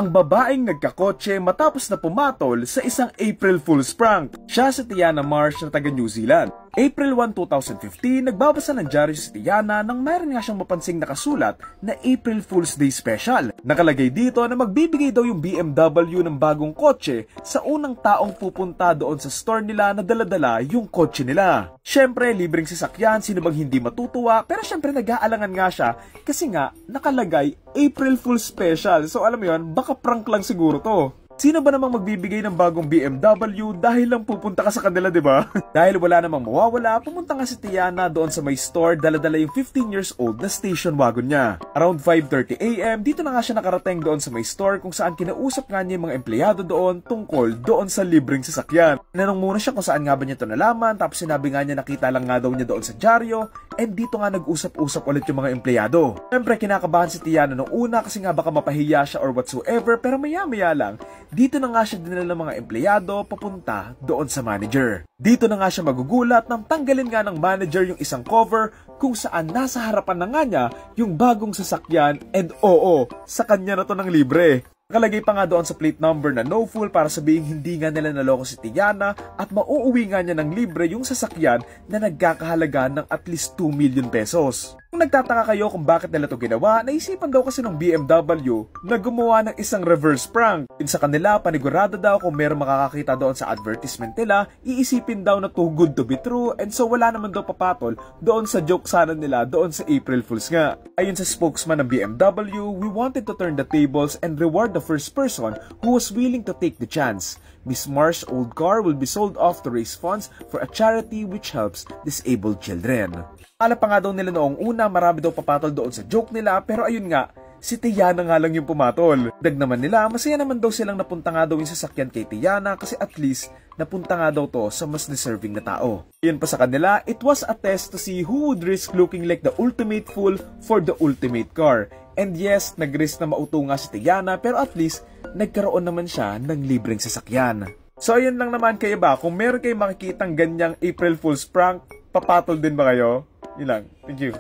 ang babaeng nagkakotse matapos na pumatol sa isang April Fool's prank. Siya si Tiana Marsh na taga New Zealand. April 1, 2015, nagbabasa ng dyaryo si Tiana nang mayroon nga siyang mapansing nakasulat na April Fool's Day Special. Nakalagay dito na magbibigay daw yung BMW ng bagong kotse sa unang taong pupunta doon sa store nila na daladala yung kotse nila. Syempre, libreng sasakyan, sino bang hindi matutuwa, pero syempre nag-aalangan nga siya kasi nga nakalagay April Fool's Special. So alam mo yun, baka prank lang siguro to. Sino ba namang magbibigay ng bagong BMW dahil lang pupunta ka sa kanila, di ba? Dahil wala namang mawawala, pumunta nga si Tiana doon sa may store, dala-dala yung 15 years old na station wagon niya. Around 5:30 AM, dito na nga siya nakarating doon sa may store kung saan kinausap nga niya yung mga empleyado doon tungkol doon sa libreng sasakyan. Tinanong muna siya kung saan nga ba niya ito nalaman, tapos sinabi nga niya nakita lang nga daw niya doon sa dyaryo, and dito nga nag-usap-usap ulit yung mga empleyado. Siyempre, kinakabahan si Tiana nung una kasi nga baka mapahiya siya or whatsoever, pero maya-maya lang, dito na nga siya dinala ng mga empleyado papunta doon sa manager. Dito na nga siya magugulat nang tanggalin nga ng manager yung isang cover kung saan nasa harapan na nga niya yung bagong sasakyan, and oo, sa kanya na to ng libre. Nakalagay pa nga doon sa plate number na no full para sabihin hindi nga nila naloko si Tiana at mauuwi nga niya ng libre yung sasakyan na nagkakahalaga ng at least 2 million pesos. Kung nagtataka kayo kung bakit nila ito ginawa, naisipan daw kasi ng BMW na gumawa ng isang reverse prank. Sa kanila, panigurado daw kung mayroong makakakita doon sa advertisement nila, iisipin daw na too good to be true, and so wala naman daw papatol doon sa joke sana nila doon sa April Fools nga. Ayon sa spokesman ng BMW, we wanted to turn the tables and reward the first person who was willing to take the chance. Miss Marsh's old car will be sold off to raise funds for a charity which helps disabled children. Akala pa nga daw nila noong una marami daw papatol doon sa joke nila, pero ayun nga, si Tiana nga lang yung pumatol. Dag naman nila, masaya naman daw silang napunta nga daw yung sasakyan kay Tiana kasi at least napunta nga daw to sa mas deserving na tao. Yun pa sa kanila, it was a test to see who would risk looking like the ultimate fool for the ultimate car. And yes, nag-risk na mauto nga si Tiana, pero at least nagkaroon naman siya ng libreng sasakyan. So ayun lang naman, kayo ba? Kung meron kayong makikitang ganyang April Fool's prank, papatol din ba kayo? Yun lang. Thank you.